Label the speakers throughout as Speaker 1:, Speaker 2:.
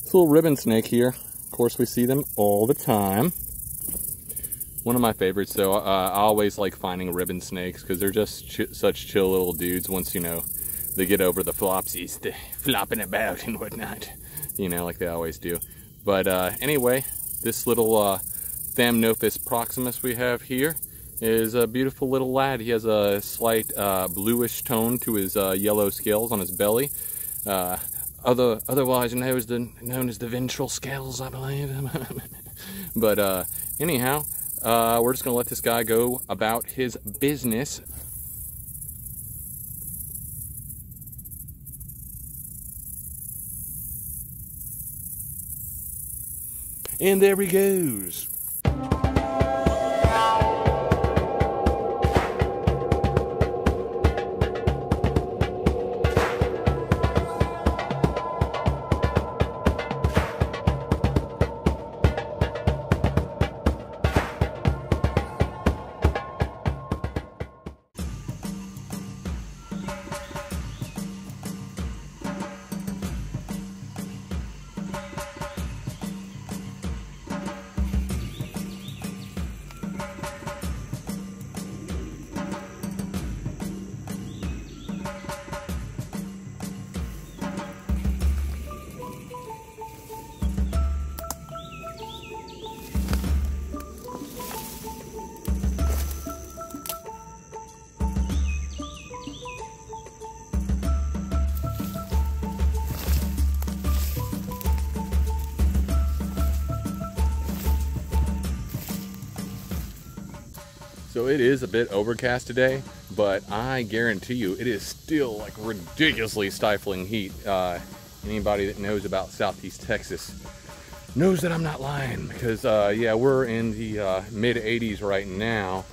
Speaker 1: This little ribbon snake here, of course we see them all the time. One of my favorites though, I always like finding ribbon snakes because they're just such chill little dudes once, you know, they get over the flopsies, the flopping about and whatnot, you know, like they always do. But anyway, this little Thamnophis proximus we have here is a beautiful little lad. He has a slight bluish tone to his yellow scales on his belly. Otherwise known as the ventral scales, I believe. But anyhow, we're just going to let this guy go about his business. And there he goes. So it is a bit overcast today, but I guarantee you it is still like ridiculously stifling heat. Anybody that knows about Southeast Texas knows that I'm not lying, because yeah, we're in the mid 80s right now,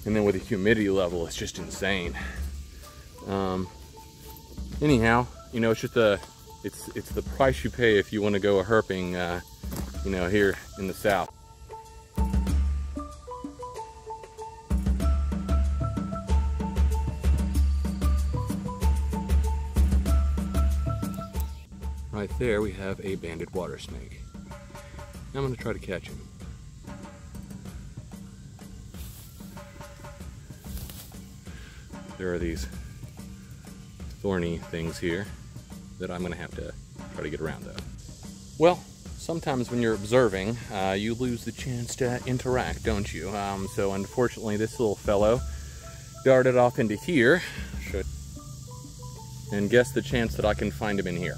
Speaker 1: and then with the humidity level, it's just insane. Anyhow, you know, it's just it's the price you pay if you want to go a herping, you know, here in the South. Right there we have a banded water snake. I'm going to try to catch him. There are these thorny things here that I'm going to have to try to get around though. Well, sometimes when you're observing, you lose the chance to interact, don't you? So unfortunately this little fellow darted off into here. And guess the chance that I can find him in here.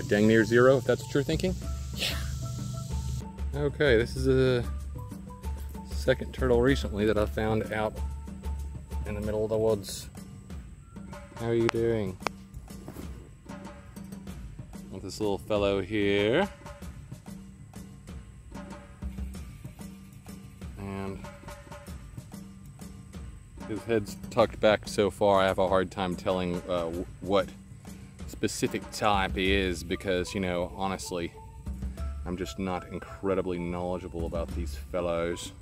Speaker 1: Dang near zero, if that's what you're thinking. Yeah. Okay, this is a second turtle recently that I found out in the middle of the woods. How are you doing? With this little fellow here. And his head's tucked back so far, I have a hard time telling what specific type he is, because, you know, honestly, I'm just not incredibly knowledgeable about these fellows.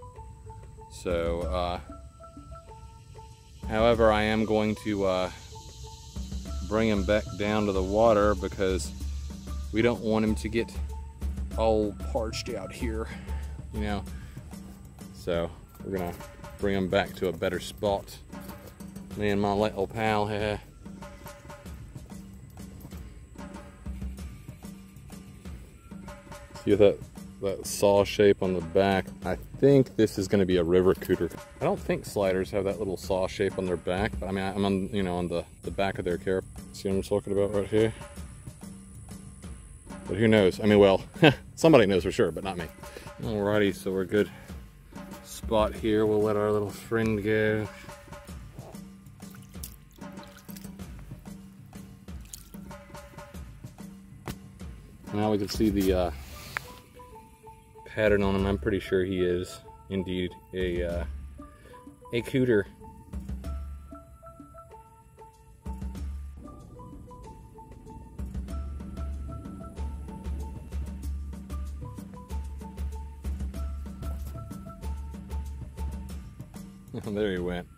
Speaker 1: So, however, I am going to bring him back down to the water because we don't want him to get all parched out here, you know. So, we're gonna bring him back to a better spot. Me and my little pal here. See that saw shape on the back? I think this is going to be a river cooter. I don't think sliders have that little saw shape on their back, but I mean, I'm on, you know, on the back of their carapace. See what I'm talking about right here? But who knows? I mean, well, somebody knows for sure, but not me. Alrighty, so we're good spot here. We'll let our little friend go. Now we can see the pattern on him. I'm pretty sure he is indeed a cooter. There he went.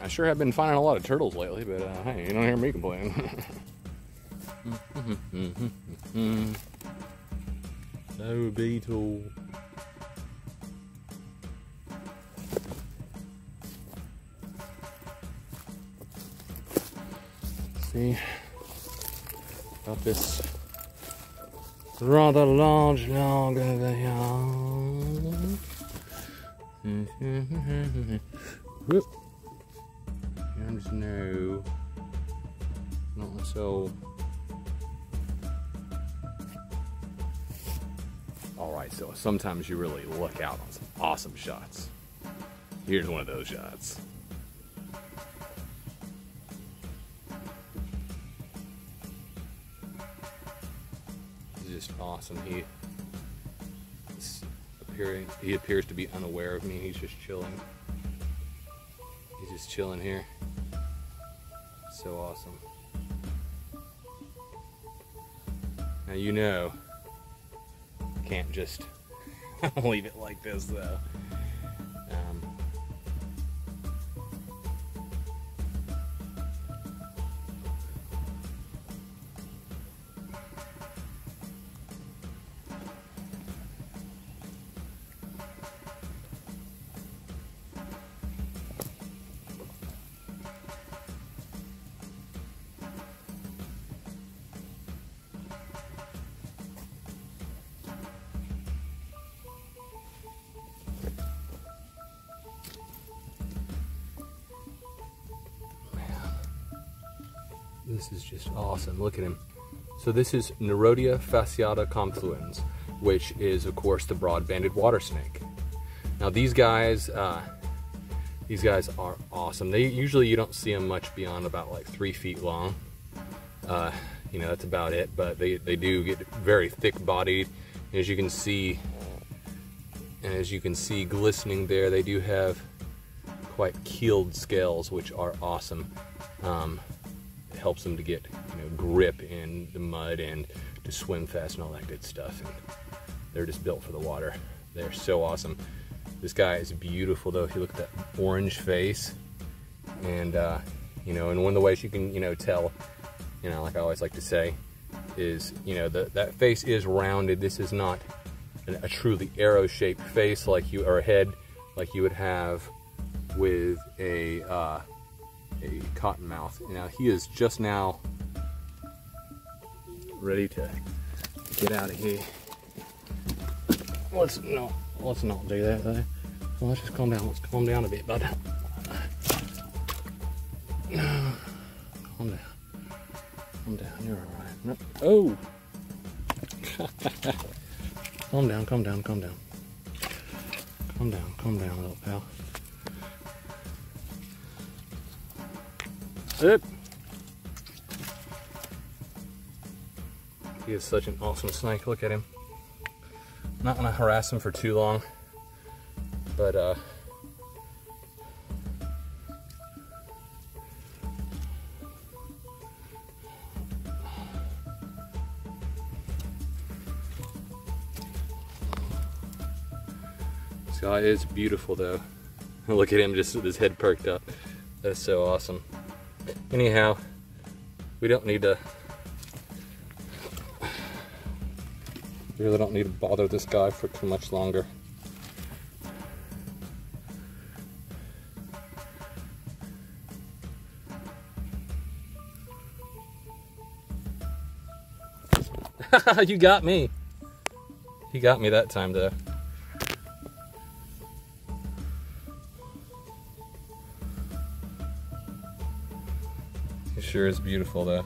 Speaker 1: I sure have been finding a lot of turtles lately, but hey, you don't hear me complaining. No beetle. See, got this rather large log over here. Whoop. And no, not so. Alright, so sometimes you really look out on some awesome shots. Here's one of those shots. It's just awesome. He appears to be unaware of me. He's just chilling. He's just chilling here. So awesome. Now you know, can't just leave it like this though. This is just awesome. Look at him. So this is Nerodia fasciata confluens, which is, of course, the broad-banded water snake. Now these guys are awesome. Usually you don't see them much beyond about like 3 feet long. You know, that's about it. But they do get very thick-bodied. As you can see, glistening there, they do have quite keeled scales, which are awesome. It helps them to get, you know, grip in the mud and to swim fast and all that good stuff. And they're just built for the water. They're so awesome. This guy is beautiful though. If you look at that orange face, and you know, and one of the ways you can, you know, tell, you know, like I always like to say, is, you know, that face is rounded. This is not a truly arrow-shaped face like you, or a head like you would have with a cottonmouth. Now he is just now ready to get out of here. Let's not do that though. Well, let's just calm down. Let's calm down a bit, bud. Calm down. Calm down. You're all right. No. Oh. Calm down. Calm down. Calm down. Calm down. Calm down, little pal. Up. He is such an awesome snake. Look at him. Not gonna harass him for too long, but this guy is beautiful though. Look at him, just with his head perked up. That's so awesome. Anyhow, we don't need to, really don't need to bother this guy for too much longer. You got me. You got me that time though. It sure is beautiful though.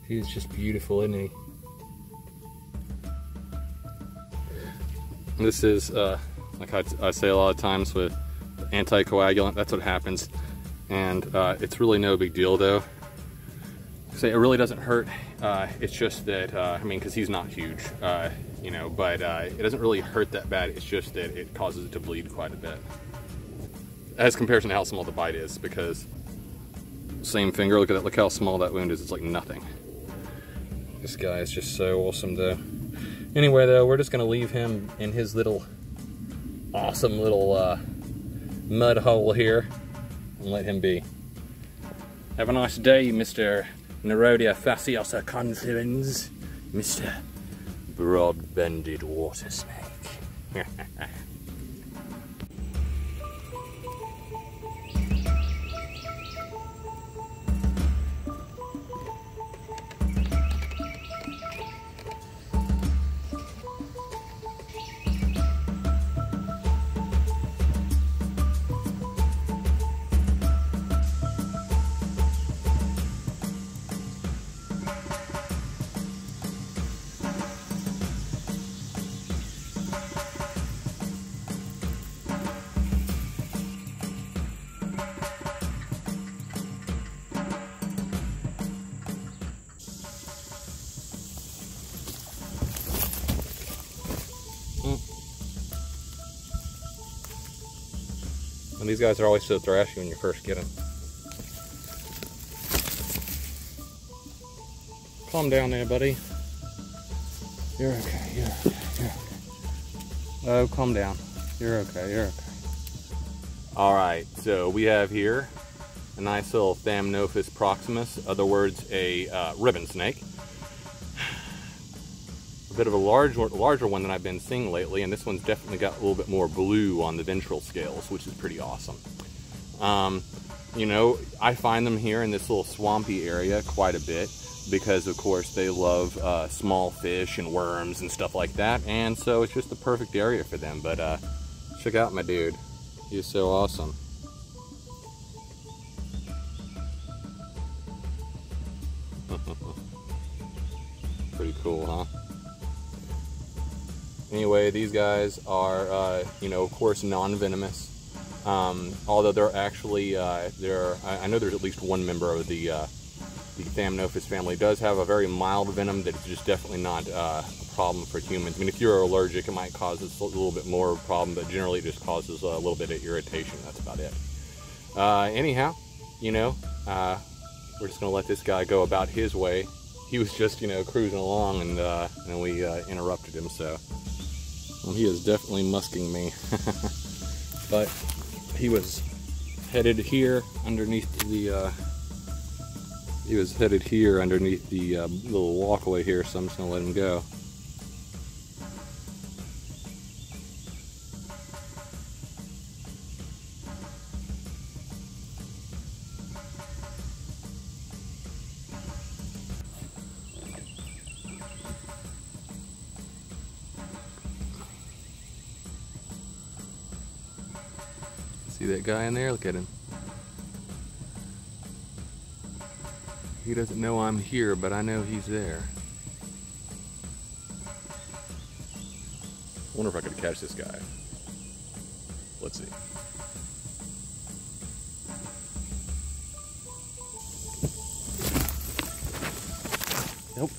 Speaker 1: He's just beautiful, isn't he? This is, like I say a lot of times with anticoagulant, that's what happens. And it's really no big deal though. So it really doesn't hurt. It's just that, I mean, because he's not huge, you know, but it doesn't really hurt that bad. It's just that it causes it to bleed quite a bit. As comparison to how small the bite is, because same finger, look at that, look how small that wound is. It's like nothing. This guy is just so awesome though. Anyway though, we're just gonna leave him in his little awesome little mud hole here and let him be. Have a nice day, Mr. Nerodia fasciosa confluens, Mr. Broad-bended water snake. And these guys are always so thrashy when you first get them. Calm down there, buddy. You're okay, you're okay, you're okay. Oh, calm down. You're okay, you're okay. Alright, so we have here a nice little Thamnophis proximus, other words, a ribbon snake. A bit of a larger one than I've been seeing lately, and this one's definitely got a little bit more blue on the ventral scales, which is pretty awesome. You know, I find them here in this little swampy area quite a bit because, of course, they love small fish and worms and stuff like that, and so it's just the perfect area for them. But check out my dude. He's so awesome. Pretty cool, huh? Anyway, these guys are, you know, of course, non-venomous. Although they're actually, I know there's at least one member of the Thamnophis family does have a very mild venom that is just definitely not a problem for humans. I mean, if you're allergic, it might cause a little bit more problem, but generally it just causes a little bit of irritation. That's about it. Anyhow, you know, we're just gonna let this guy go about his way. He was just, you know, cruising along, and we interrupted him, so. Well, he is definitely musking me. But he was headed here underneath the little walkway here, so I'm just gonna let him go. See that guy in there? Look at him. He doesn't know I'm here, but I know he's there. I wonder if I could catch this guy. Let's see. Nope.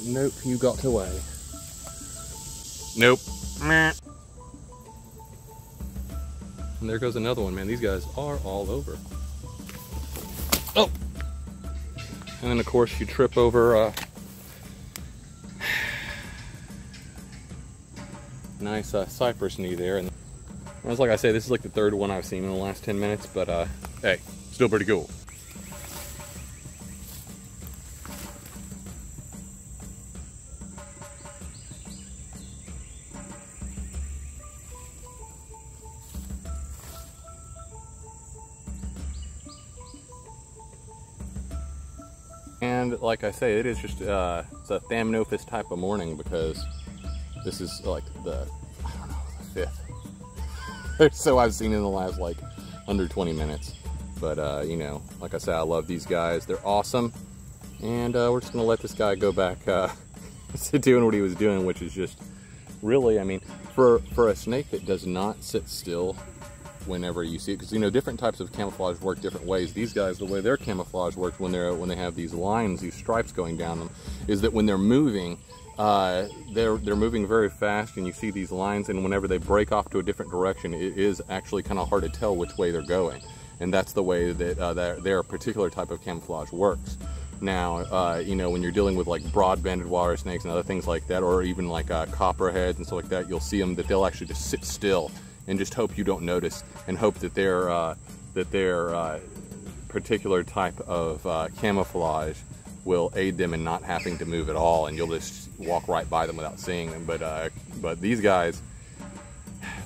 Speaker 1: Nope, you got away. Nope. Meh. And there goes another one, man. These guys are all over. Oh! And then, of course, you trip over nice cypress knee there. And it's like I say, this is like the third one I've seen in the last 10 minutes, but hey, still pretty cool. And like I say, it is just it's a Thamnophis type of morning, because this is like the, I don't know, the 5th. So I've seen in the last like under 20 minutes. But you know, like I said, I love these guys. They're awesome. And we're just gonna let this guy go back to doing what he was doing, which is just really, I mean, for a snake that does not sit still whenever you see it, because you know different types of camouflage work different ways. These guys, the way their camouflage works when they have these lines, these stripes going down them, is that when they're moving, they're moving very fast, and you see these lines, and whenever they break off to a different direction, it is actually kind of hard to tell which way they're going, and that's the way that their particular type of camouflage works. Now, you know, when you're dealing with like broad-banded water snakes and other things like that, or even like copperheads and stuff like that, you'll see them that they'll actually just sit still and just hope you don't notice, and hope that their particular type of camouflage will aid them in not having to move at all, and you'll just walk right by them without seeing them. But these guys,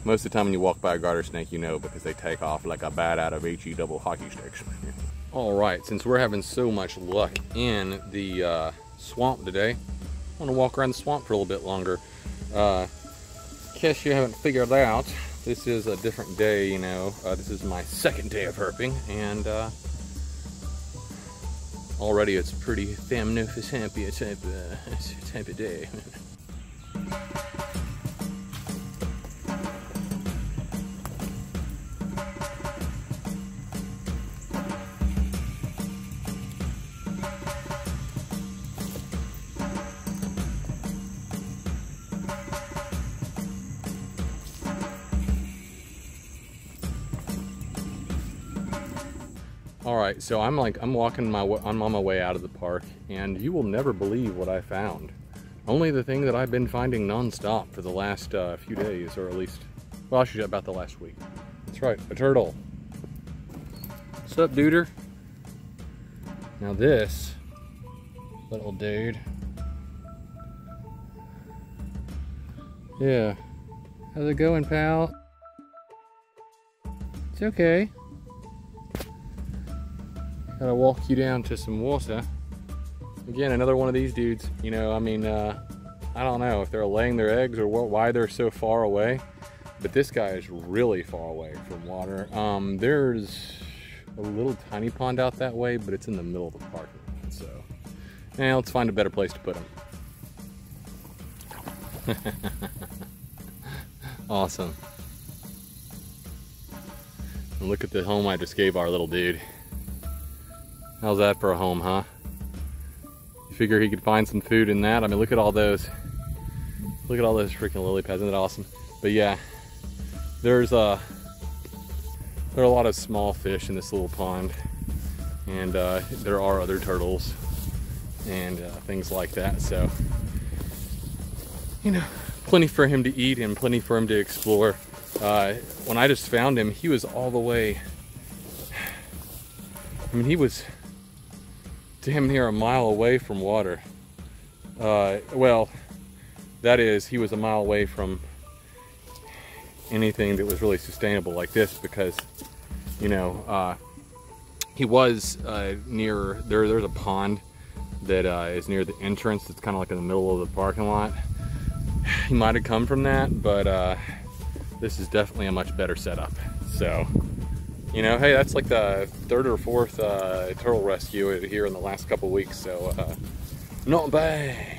Speaker 1: most of the time when you walk by a garter snake, you know, because they take off like a bat out of HE double hockey sticks. All right, since we're having so much luck in the swamp today, I want to walk around the swamp for a little bit longer. In case you haven't figured out, this is a different day, you know. This is my second day of herping, and already it's pretty famnificent type of day. All right, so I'm on my way out of the park, and you will never believe what I found. Only the thing that I've been finding non-stop for the last few days, or at least, well, actually about the last week. That's right, a turtle. What's up, duder? Now this little dude, yeah, how's it going, pal? It's okay. Gotta walk you down to some water. Again, another one of these dudes. You know, I mean, I don't know if they're laying their eggs or why they're so far away, but this guy is really far away from water. There's a little tiny pond out that way, but it's in the middle of the parking lot, so let's find a better place to put him. Awesome. And look at the home I just gave our little dude. How's that for a home, huh? You figure he could find some food in that? I mean, look at all those. Look at all those freaking lily pads. Isn't that awesome? But yeah, there are a lot of small fish in this little pond, and there are other turtles and things like that. So, you know, plenty for him to eat and plenty for him to explore. When I just found him, he was all the way. I mean, he was damn near a mile away from water. Well, that is, he was a mile away from anything that was really sustainable like this, because, you know, he was near, there's a pond that is near the entrance. It's kind of like in the middle of the parking lot. He might have come from that, but this is definitely a much better setup. So, you know, hey, that's like the third or fourth turtle rescue here in the last couple weeks, so not bad.